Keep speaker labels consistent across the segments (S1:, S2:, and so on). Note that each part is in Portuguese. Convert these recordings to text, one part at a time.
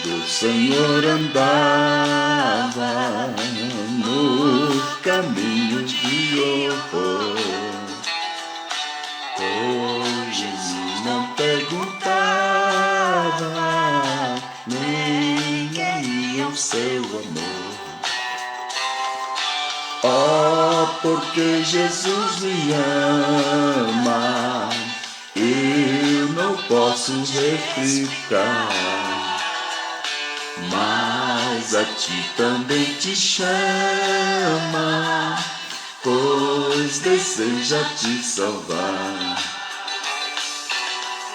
S1: O Senhor andava nos caminhos de horror. Hoje não perguntava nem aí o seu amor. Oh, porque Jesus me ama, eu não posso replicar. Mas a ti também te chama, pois deseja te salvar.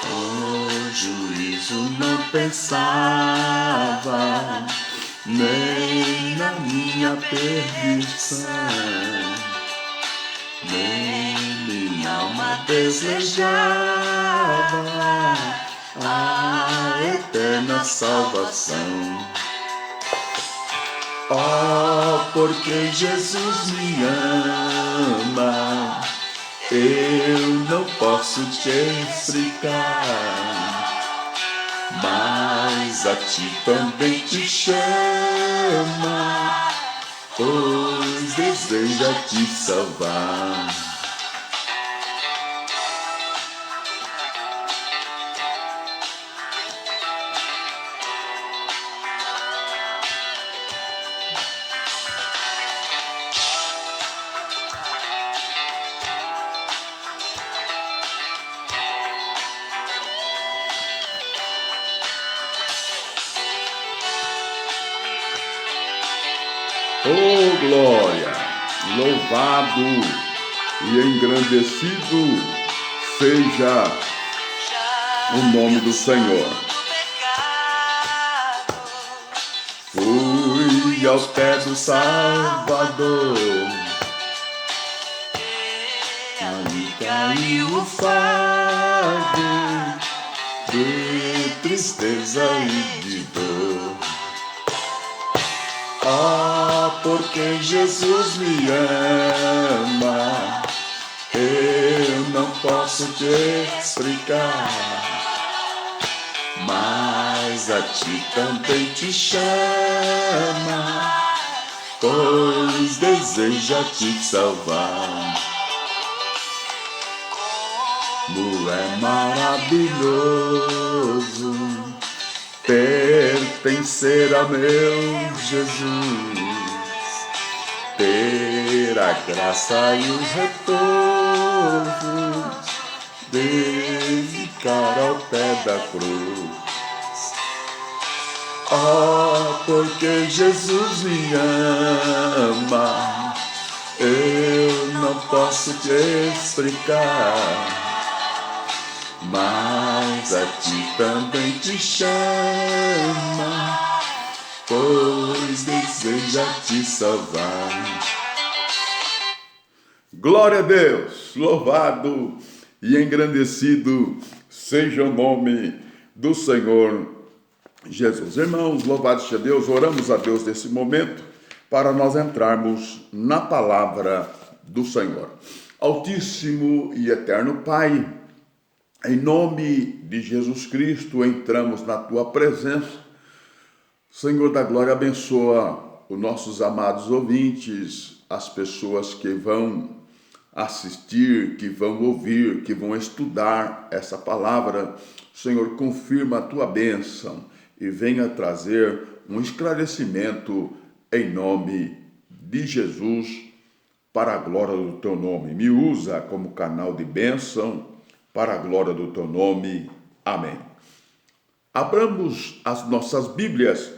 S1: O juízo não pensava nem na minha perdição, nem minha alma desejava a eterna salvação. Oh, porque Jesus me ama, eu não posso te explicar, mas a ti também te chama, pois deseja te salvar. Oh, glória! Louvado e engrandecido seja o nome do Senhor. Fui ao pé do Salvador, ali caiu o fardo de tristeza e de dor. Ah, porque Jesus me ama, eu não posso te explicar, mas a ti também te chama, pois deseja te salvar. Como é maravilhoso pertencer a meu Jesus, ter a graça e o retorno de ficar ao pé da cruz. Oh, porque Jesus me ama, eu não posso te explicar, mas a ti também te chama, pois deseja te salvar. Glória a Deus, louvado e engrandecido seja o nome do Senhor Jesus. Irmãos, louvado seja Deus, oramos a Deus nesse momento para nós entrarmos na palavra do Senhor. Altíssimo e eterno Pai, em nome de Jesus Cristo, entramos na Tua presença. Senhor da glória, abençoa os nossos amados ouvintes, as pessoas que vão assistir, que vão ouvir, que vão estudar essa palavra. Senhor, confirma a Tua bênção e venha trazer um esclarecimento em nome de Jesus, para a glória do Teu nome. Me usa como canal de bênção, para a glória do Teu nome. Amém. Abramos as nossas Bíblias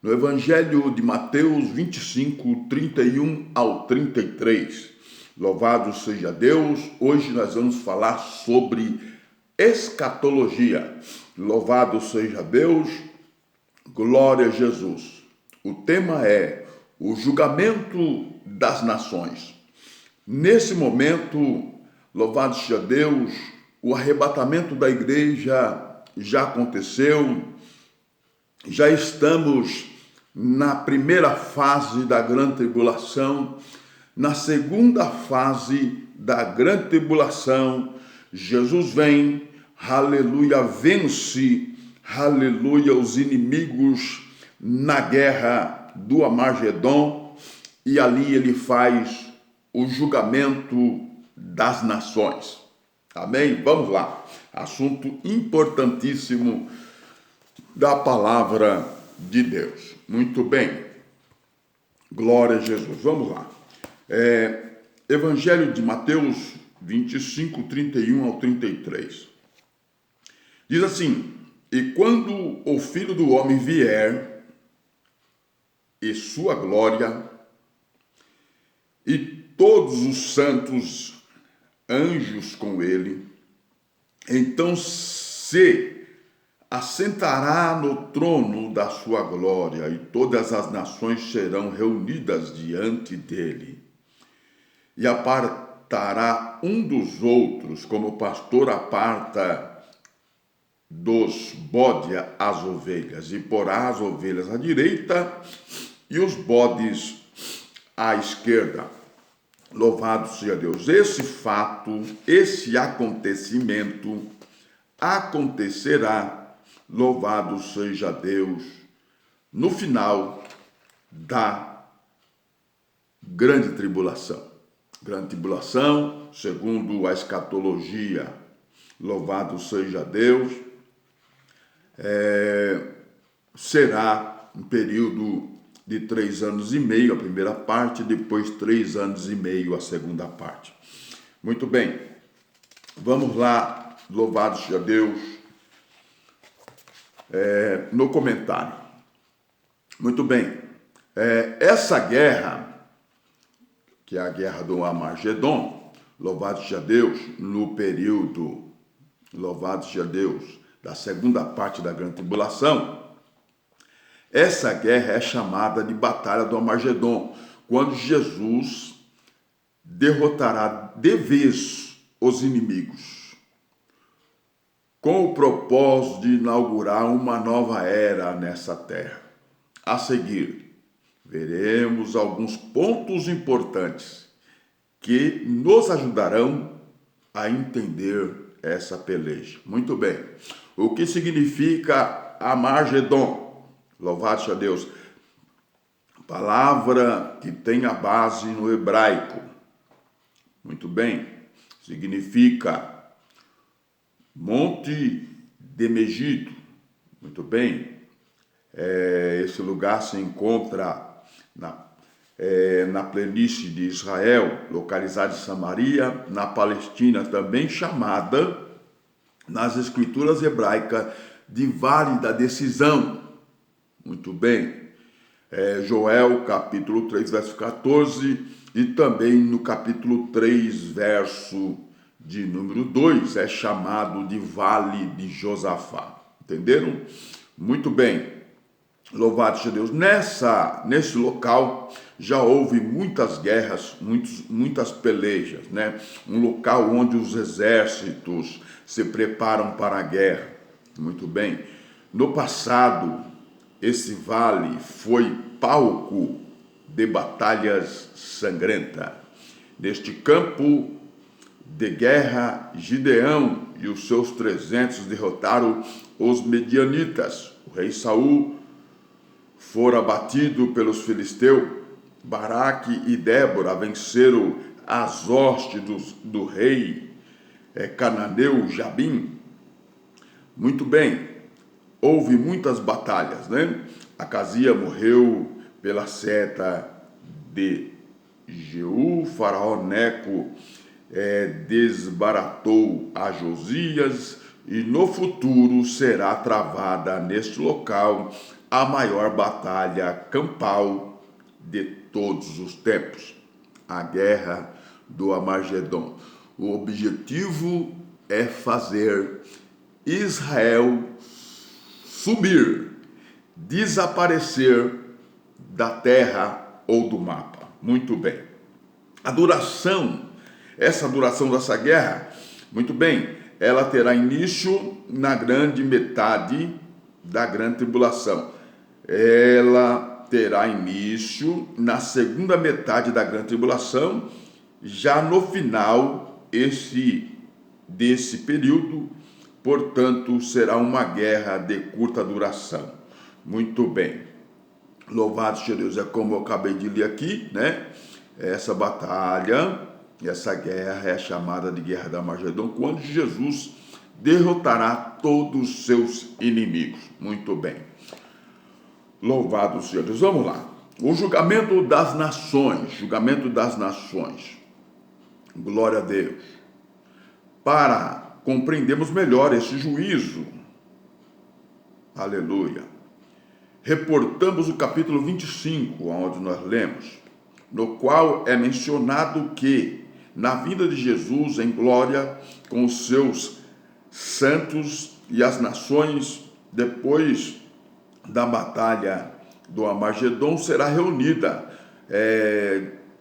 S1: no Evangelho de Mateus 25, 31 ao 33. Louvado seja Deus. Hoje nós vamos falar sobre escatologia. Louvado seja Deus. Glória a Jesus. O tema é o julgamento das nações. Nesse momento, louvado seja Deus, o arrebatamento da igreja já aconteceu, já estamos na primeira fase da grande tribulação. Na segunda fase da grande tribulação, Jesus vem, aleluia, vence aleluia, os inimigos na guerra do Armagedon, e ali ele faz o julgamento das nações. Amém? Vamos lá. Assunto importantíssimo da palavra de Deus. Muito bem. Glória a Jesus. Vamos lá. Evangelho de Mateus 25, 31 ao 33. Diz assim: e quando o Filho do Homem vier, e sua glória, e todos os santos anjos com ele, então se assentará no trono da sua glória, e todas as nações serão reunidas diante dele, e apartará um dos outros, como o pastor aparta dos bodes as ovelhas, e porá as ovelhas à direita e os bodes à esquerda. Louvado seja Deus. Esse fato, esse acontecimento acontecerá, louvado seja Deus, no final da grande tribulação. Grande tribulação, segundo a escatologia, louvado seja Deus, será um período de 3 anos e meio, a primeira parte, depois 3 anos e meio, a segunda parte. Muito bem, vamos lá, louvado seja Deus, no comentário. Muito bem, essa guerra, que é a guerra do Armagedon, louvado seja Deus, no período, louvado seja Deus, da segunda parte da grande tribulação, essa guerra é chamada de Batalha do Armagedon, quando Jesus derrotará de vez os inimigos, com o propósito de inaugurar uma nova era nessa terra. A seguir, veremos alguns pontos importantes que nos ajudarão a entender essa peleja. Muito bem. O que significa Armagedon? Louvado seja Deus. Palavra que tem a base no hebraico. Muito bem. Significa Monte de Megido. Muito bem. Esse lugar se encontra na planície de Israel, localizada em Samaria, na Palestina, também chamada nas escrituras hebraicas de Vale da Decisão. Muito bem. Joel, capítulo 3, verso 14, e também no capítulo 3, verso de número 2, é chamado de Vale de Josafá. Entenderam? Muito bem. Louvado seja Deus. Nesse local já houve muitas guerras, muitas pelejas, né? Um local onde os exércitos se preparam para a guerra. Muito bem. No passado, esse vale foi palco de batalhas sangrentas. Neste campo de guerra, Gideão e os seus 300 derrotaram os medianitas. O rei Saul fora abatido pelos filisteus. Baraque e Débora venceram as hostes do rei cananeu Jabim. Muito bem. Houve muitas batalhas, né? Acazia morreu pela seta de Jeú. Faraó Neco desbaratou a Josias, e no futuro será travada neste local a maior batalha campal de todos os tempos, a guerra do Armagedon. O objetivo é fazer Israel sumir, desaparecer da terra ou do mapa. Muito bem. Essa duração dessa guerra, muito bem, ela terá início na grande metade da grande tribulação. Ela terá início na segunda metade da grande tribulação, já no final desse período, portanto será uma guerra de curta duração. Muito bem. Louvado seja Deus, é como eu acabei de ler aqui, né? Essa batalha, essa guerra é chamada de Guerra da Armagedon, quando Jesus derrotará todos os seus inimigos. Muito bem. Louvado seja Deus. Vamos lá. O julgamento das nações. Julgamento das nações. Glória a Deus. Para compreendermos melhor esse juízo. Aleluia. Reportamos o capítulo 25, onde nós lemos, no qual é mencionado que, na vinda de Jesus em glória, com os seus santos e as nações, depois da batalha do Armagedon, será reunida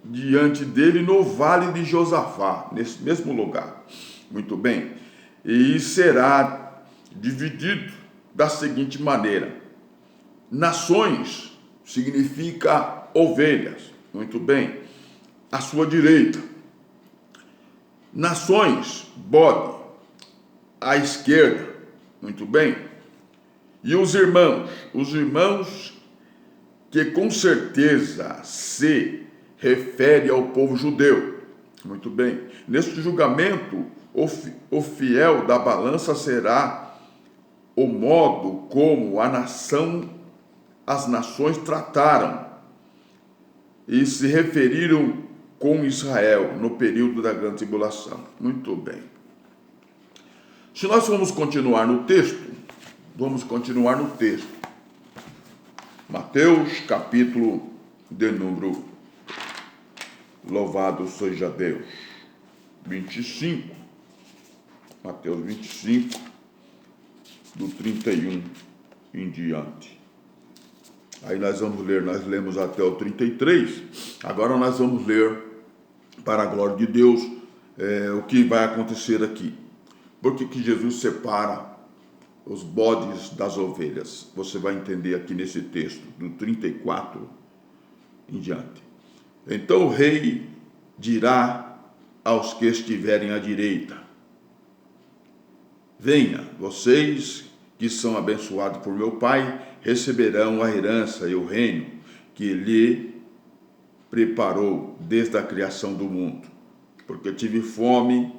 S1: diante dele no vale de Josafá, nesse mesmo lugar. Muito bem. E será dividido da seguinte maneira: nações significa ovelhas, muito bem, à sua direita. Nações, bode, à esquerda, muito bem. E os irmãos que com certeza se refere ao povo judeu, muito bem. Neste julgamento, o fiel da balança será o modo como as nações trataram e se referiram com Israel no período da grande tribulação. Muito bem. Se nós vamos continuar no texto, Mateus, capítulo de número, louvado seja Deus, 25, Mateus 25, do 31 em diante. Aí nós lemos até o 33, agora nós vamos ler, para a glória de Deus, o que vai acontecer aqui. Por que Jesus separa os bodes das ovelhas? Você vai entender aqui nesse texto, do 34 em diante. Então o rei dirá aos que estiverem à direita: venha, vocês que são abençoados por meu Pai, receberão a herança e o reino que lhe preparou desde a criação do mundo. Porque tive fome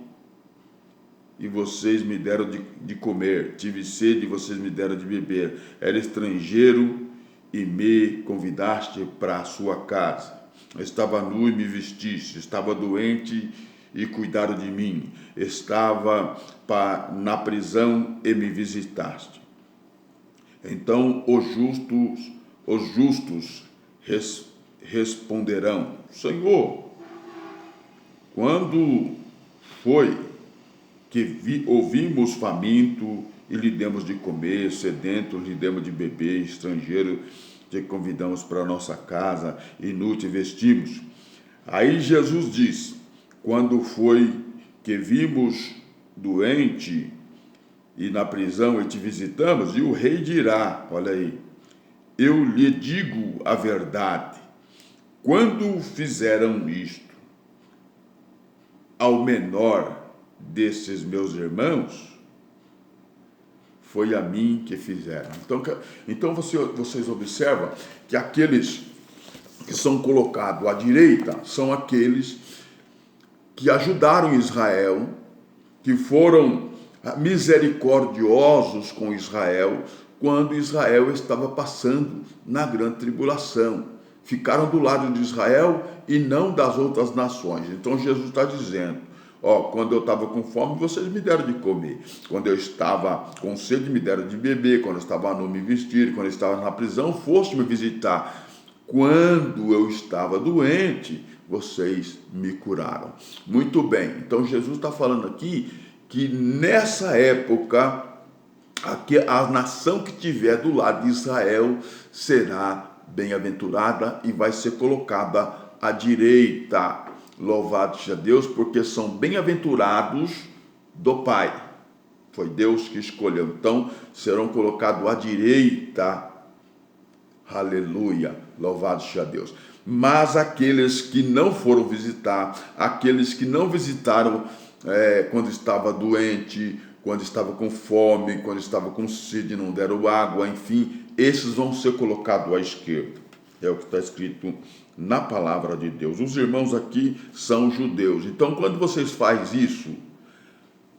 S1: e vocês me deram de comer, tive sede e vocês me deram de beber, era estrangeiro e me convidaste para a sua casa, estava nu e me vestiste, estava doente e cuidaram de mim, estava na prisão e me visitaste. Então os justos responderão: Senhor, quando foi que ouvimos faminto e lhe demos de comer, sedento lhe demos de beber, estrangeiro te convidamos para a nossa casa, inútil vestimos? Aí Jesus diz: quando foi que vimos doente e na prisão e te visitamos? E o rei dirá, olha aí, eu lhe digo a verdade, quando fizeram isto ao menor desses meus irmãos, foi a mim que fizeram. Então vocês observam que aqueles que são colocados à direita são aqueles que ajudaram Israel, que foram misericordiosos com Israel quando Israel estava passando na grande tribulação. Ficaram do lado de Israel e não das outras nações. Então Jesus está dizendo: quando eu estava com fome, vocês me deram de comer. Quando eu estava com sede, me deram de beber. Quando eu estava nu, me vestiram. Quando eu estava na prisão, foste me visitar. Quando eu estava doente, vocês me curaram. Muito bem. Então Jesus está falando aqui que nessa época, a nação que estiver do lado de Israel será bem-aventurada e vai ser colocada à direita. Louvado seja Deus, porque são bem-aventurados do Pai. Foi Deus que escolheu. Então, serão colocados à direita. Aleluia. Louvado seja Deus. Mas aqueles que não foram visitar, aqueles que não visitaram quando estava doente, quando estava com fome, quando estava com sede, não deram água, enfim, esses vão ser colocados à esquerda. É o que está escrito na palavra de Deus. Os irmãos aqui são judeus. Então, quando vocês fazem isso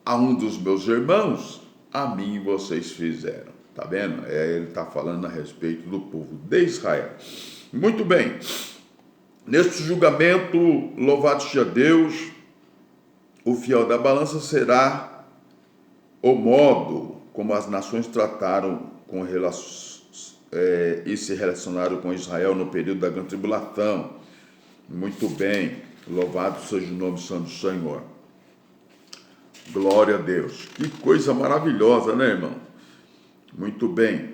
S1: a um dos meus irmãos, a mim vocês fizeram. Tá vendo? Ele está falando a respeito do povo de Israel. Muito bem. Neste julgamento, louvado seja Deus, o fiel da balança será o modo como as nações trataram e se relacionaram com Israel no período da grande tribulação. Muito bem. Louvado seja o nome santo do Senhor. Glória a Deus. Que coisa maravilhosa, né, irmão? Muito bem.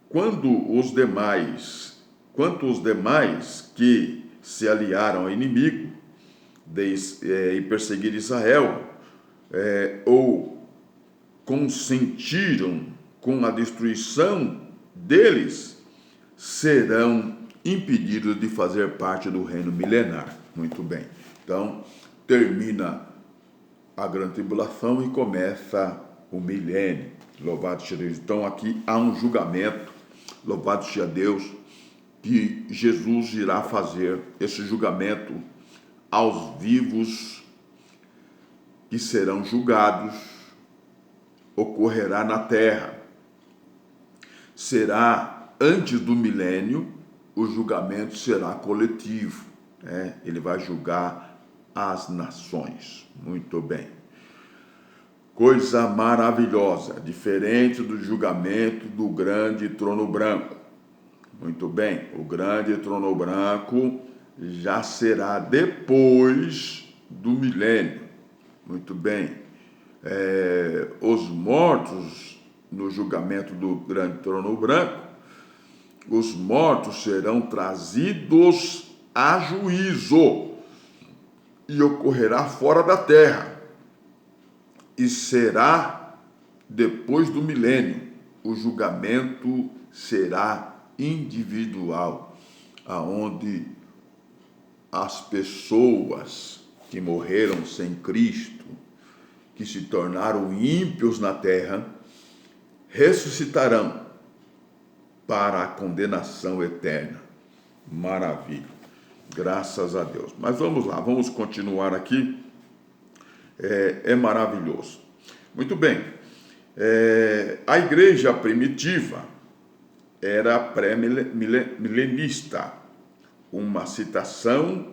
S1: Quanto os demais que se aliaram ao inimigo e perseguiram Israel, ou consentiram com a destruição deles, serão impedidos de fazer parte do reino milenar. Muito bem. Então, termina a grande tribulação e começa o milênio. Louvado seja Deus. Então aqui há um julgamento, louvado seja Deus, que Jesus irá fazer esse julgamento aos vivos que serão julgados, ocorrerá na terra. Será antes do milênio, o julgamento será coletivo, né? Ele vai julgar as nações. Muito bem. Coisa maravilhosa, diferente do julgamento do grande trono branco. Muito bem, o grande trono branco já será depois do milênio. Muito bem. Os mortos no julgamento do grande trono branco, os mortos serão trazidos a juízo e ocorrerá fora da terra. E será depois do milênio. O julgamento será individual, aonde as pessoas que morreram sem Cristo, que se tornaram ímpios na terra, ressuscitarão para a condenação eterna. Maravilha. Graças a Deus. Mas vamos lá, vamos continuar aqui. É maravilhoso. Muito bem. A igreja primitiva era pré-milenista. Uma citação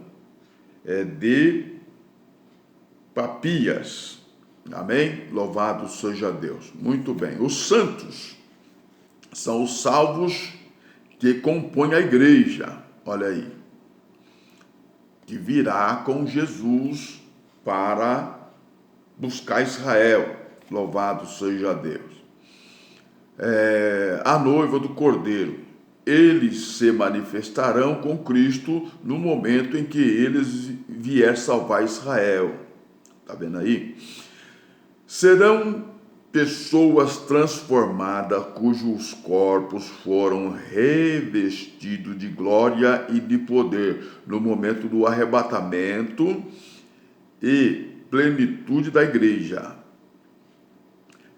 S1: de Papias. Amém? Louvado seja Deus. Muito bem. Os santos são os salvos que compõem a igreja. Olha aí. Que virá com Jesus para buscar Israel. Louvado seja Deus. A noiva do Cordeiro. Eles se manifestarão com Cristo no momento em que eles vier salvar Israel. Está vendo aí? Serão pessoas transformadas cujos corpos foram revestidos de glória e de poder no momento do arrebatamento e plenitude da igreja.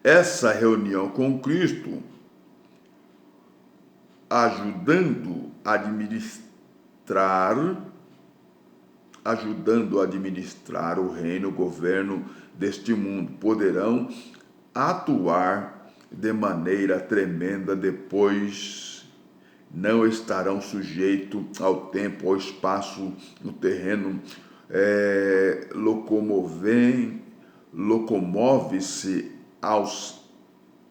S1: Essa reunião com Cristo, ajudando a administrar o reino, o governo deste mundo, poderão atuar de maneira tremenda, depois não estarão sujeitos ao tempo, ao espaço, no terreno, locomove-se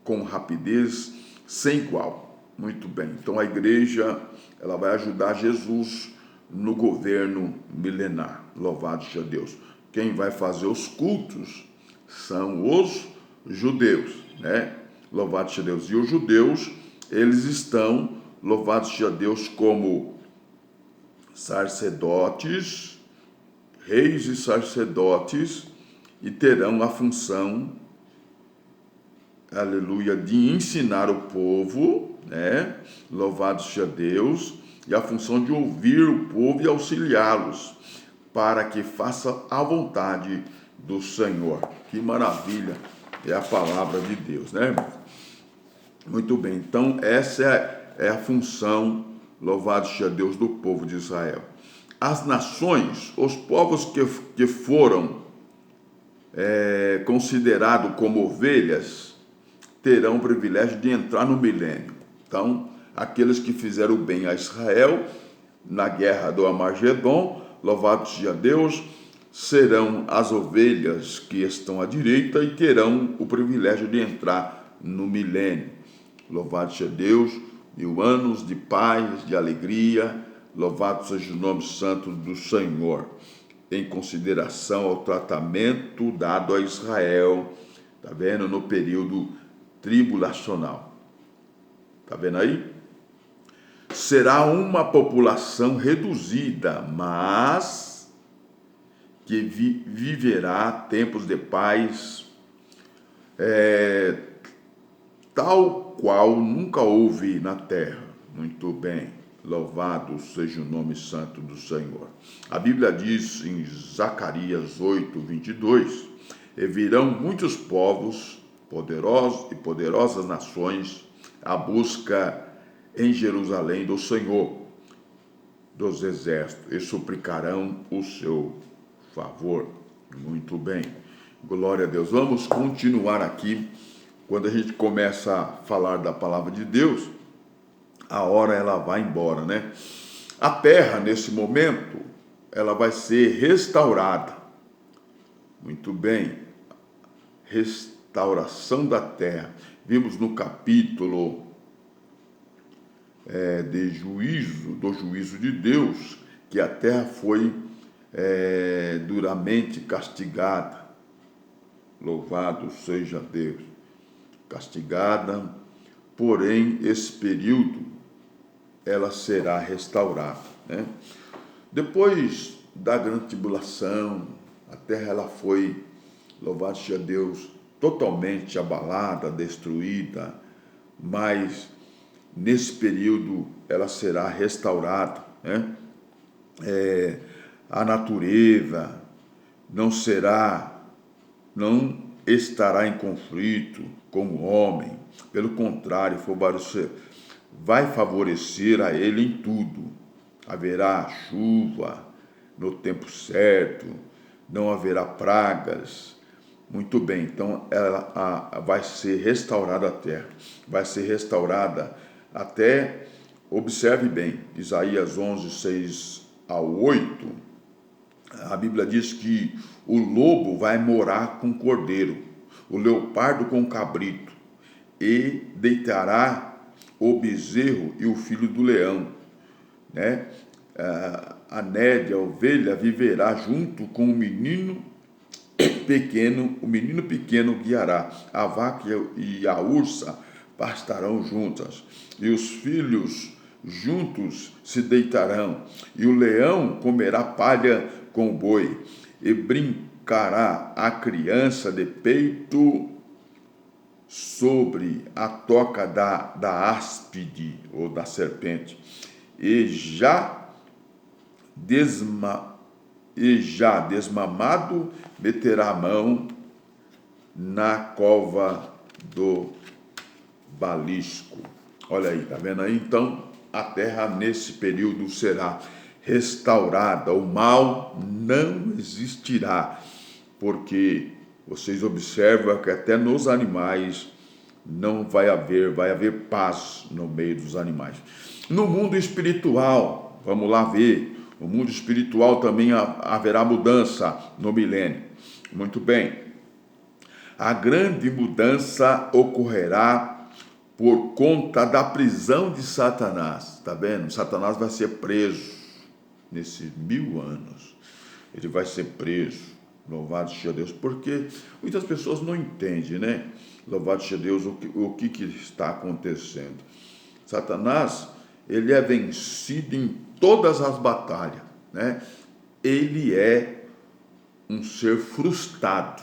S1: com rapidez sem igual. Muito bem. Então a igreja, ela vai ajudar Jesus no governo milenar. Louvado seja Deus. Quem vai fazer os cultos são os judeus, né? Louvado seja Deus. E os judeus, eles estão, louvado seja Deus, como sacerdotes, reis e sacerdotes, e terão a função, aleluia, de ensinar o povo, né? Louvado seja Deus, e a função de ouvir o povo e auxiliá-los, para que faça a vontade do Senhor. Que maravilha é a palavra de Deus, né, irmão? Muito bem, então essa é a função, louvado seja Deus, do povo de Israel. As nações, os povos que foram considerados como ovelhas, terão o privilégio de entrar no milênio. Então, aqueles que fizeram bem a Israel na guerra do Armagedon, louvado seja Deus, serão as ovelhas que estão à direita e terão o privilégio de entrar no milênio. Louvado seja Deus, 1000 anos de paz, de alegria, louvado seja o nome santo do Senhor, em consideração ao tratamento dado a Israel, tá vendo, no período tribulacional. Tá vendo aí? Será uma população reduzida, mas que viverá tempos de paz, tal qual nunca houve na terra. Muito bem. Louvado seja o nome santo do Senhor. A Bíblia diz em Zacarias 8, 22, e virão muitos povos, poderosos e poderosas nações, à busca em Jerusalém do Senhor dos exércitos, e suplicarão o seu favor. Muito bem. Glória a Deus. Vamos continuar aqui. Quando a gente começa a falar da palavra de Deus, a hora ela vai embora, né? A terra, nesse momento, ela vai ser restaurada. Muito bem. Restauração da terra. Vimos no capítulo do juízo de Deus, que a terra foi duramente castigada. Louvado seja Deus. Castigada, porém, esse período ela será restaurada, né? Depois da grande tribulação, a terra ela foi, louvado seja Deus, totalmente abalada, destruída, mas nesse período ela será restaurada, né? A natureza não estará em conflito com o homem, pelo contrário, vai favorecer a ele em tudo. Haverá chuva no tempo certo, não haverá pragas. Muito bem, então vai ser restaurada a terra, vai ser restaurada até, observe bem, Isaías 11, 6 ao 8, a Bíblia diz que o lobo vai morar com o cordeiro, o leopardo com o cabrito, e deitará o bezerro e o filho do leão, né? A nédia, a ovelha, viverá junto com o menino pequeno guiará, a vaca e a ursa pastarão juntas, e os filhos juntos se deitarão, e o leão comerá palha com o boi, e brincará a criança de peito sobre a toca da áspide ou da serpente, e já desmamado meterá a mão na cova do balisco. Olha aí, tá vendo aí? Então, a terra nesse período será restaurada, o mal não existirá, porque vocês observam que até nos animais vai haver paz no meio dos animais. No mundo espiritual, vamos lá ver, no mundo espiritual também haverá mudança no milênio. Muito bem. A grande mudança ocorrerá por conta da prisão de Satanás. Está vendo? Satanás vai ser preso nesses 1000 anos. Ele vai ser preso. Louvado seja Deus. Porque muitas pessoas não entendem, né? Louvado seja Deus o que está acontecendo. Satanás, ele é vencido em todas as batalhas, né? Ele é um ser frustrado.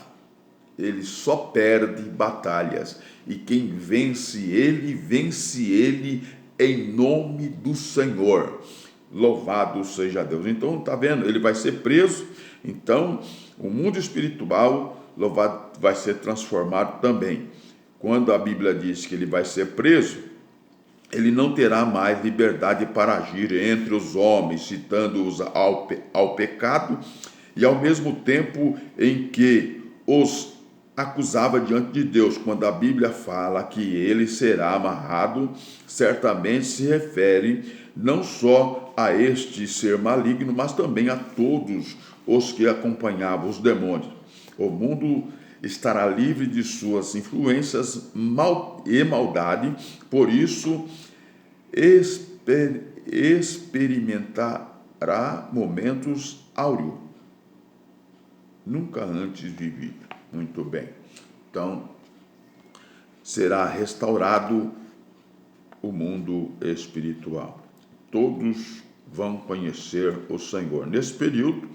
S1: Ele só perde batalhas. E quem vence ele em nome do Senhor. Louvado seja Deus. Então, tá vendo? Ele vai ser preso, Então, o mundo espiritual, louvado, vai ser transformado também. Quando a Bíblia diz que ele vai ser preso, ele não terá mais liberdade para agir entre os homens, citando-os ao pecado, e ao mesmo tempo em que os acusava diante de Deus. Quando a Bíblia fala que ele será amarrado, certamente se refere não só a este ser maligno, mas também a todos os que acompanhavam os demônios. O mundo estará livre de suas influências e maldade, por isso experimentará momentos áureos, nunca antes vivido. Muito bem. Então, será restaurado o mundo espiritual. Todos vão conhecer o Senhor. Nesse período,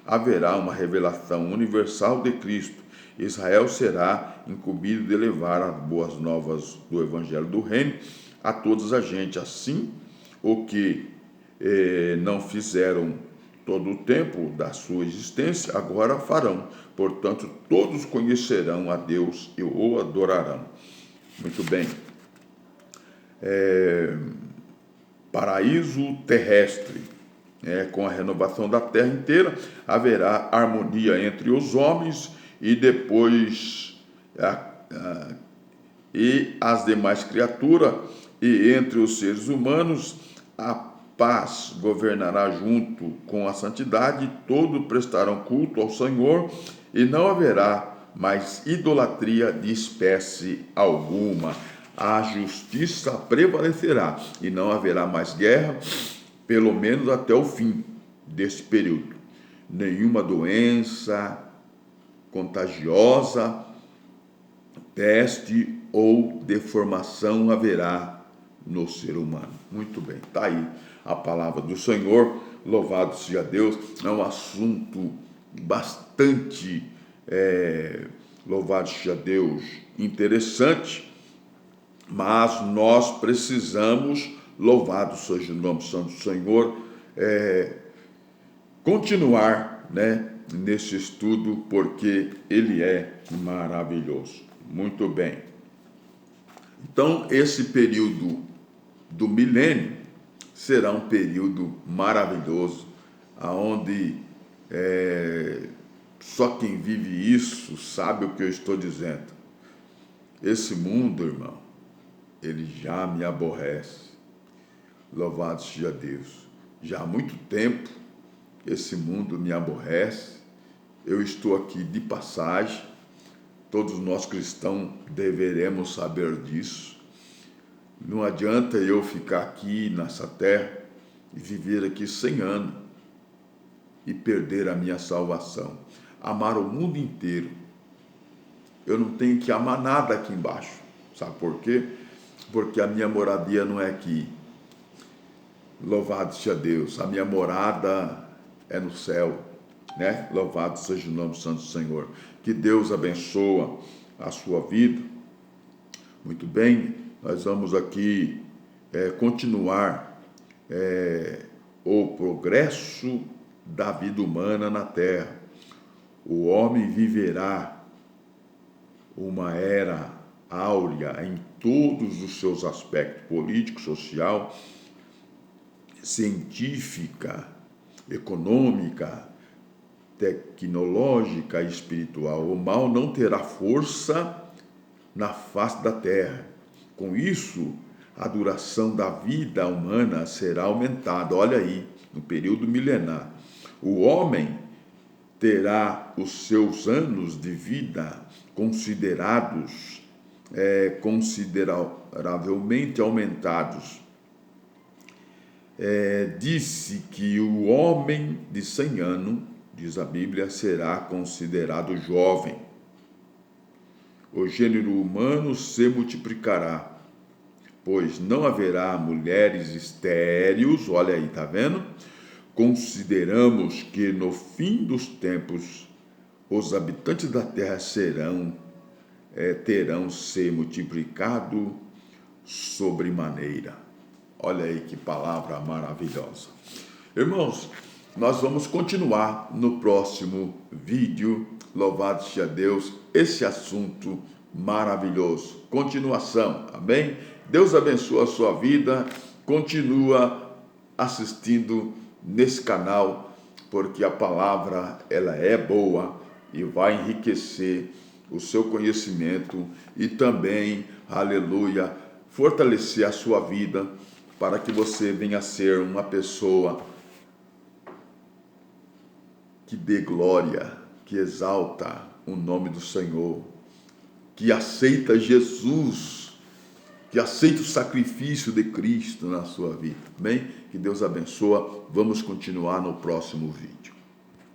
S1: haverá uma revelação universal de Cristo. Israel será incumbido de levar as boas novas do Evangelho do Reino a todas as gente. Assim, o que não fizeram todo o tempo da sua existência, agora farão. Portanto, todos conhecerão a Deus e o adorarão. Muito bem. Paraíso terrestre. Com a renovação da terra inteira, haverá harmonia entre os homens e depois e as demais criaturas, e entre os seres humanos, a paz governará junto com a santidade, todos prestarão culto ao Senhor, e não haverá mais idolatria de espécie alguma. A justiça prevalecerá, e não haverá mais guerra, pelo menos até o fim desse período. Nenhuma doença contagiosa, peste ou deformação haverá no ser humano. Muito bem, está aí a palavra do Senhor, louvado seja Deus. É um assunto bastante, louvado seja Deus, interessante, mas nós precisamos, louvado seja o nome santo do Senhor, continuar, nesse estudo, porque ele é maravilhoso. Muito bem. Então, esse período do milênio será um período maravilhoso, aonde só quem vive isso sabe o que eu estou dizendo. Esse mundo, irmão, ele já me aborrece. Louvado seja Deus. Já há muito tempo esse mundo me aborrece. Eu estou aqui de passagem. Todos nós cristãos deveremos saber disso. Não adianta eu ficar aqui nessa terra e viver aqui 100 anos e perder a minha salvação. Amar o mundo inteiro. Eu não tenho que amar nada aqui embaixo. Sabe por quê? Porque a minha moradia não é aqui. Louvado seja Deus. A minha morada é no céu, Louvado seja o nome santo do Senhor. Que Deus abençoe a sua vida. Muito bem, nós vamos aqui continuar o progresso da vida humana na terra. O homem viverá uma era áurea em todos os seus aspectos: político, social, científica, econômica, tecnológica e espiritual. O mal não terá força na face da terra. Com isso, a duração da vida humana será aumentada. Olha aí, no período milenar. O homem terá os seus anos de vida consideravelmente aumentados. Disse que o homem de 100 anos, diz a Bíblia, será considerado jovem. O gênero humano se multiplicará, pois não haverá mulheres estéreis. Olha aí, tá vendo? Consideramos que no fim dos tempos os habitantes da terra terão se multiplicado sobremaneira. Olha aí que palavra maravilhosa. Irmãos, nós vamos continuar no próximo vídeo. Louvado seja Deus, esse assunto maravilhoso. Continuação, amém? Deus abençoe a sua vida, continua assistindo nesse canal, porque a palavra, ela é boa e vai enriquecer o seu conhecimento e também, aleluia, fortalecer a sua vida para que você venha a ser uma pessoa que dê glória, que exalta o nome do Senhor, que aceita Jesus, que aceita o sacrifício de Cristo na sua vida. Amém? Que Deus abençoe. Vamos continuar no próximo vídeo.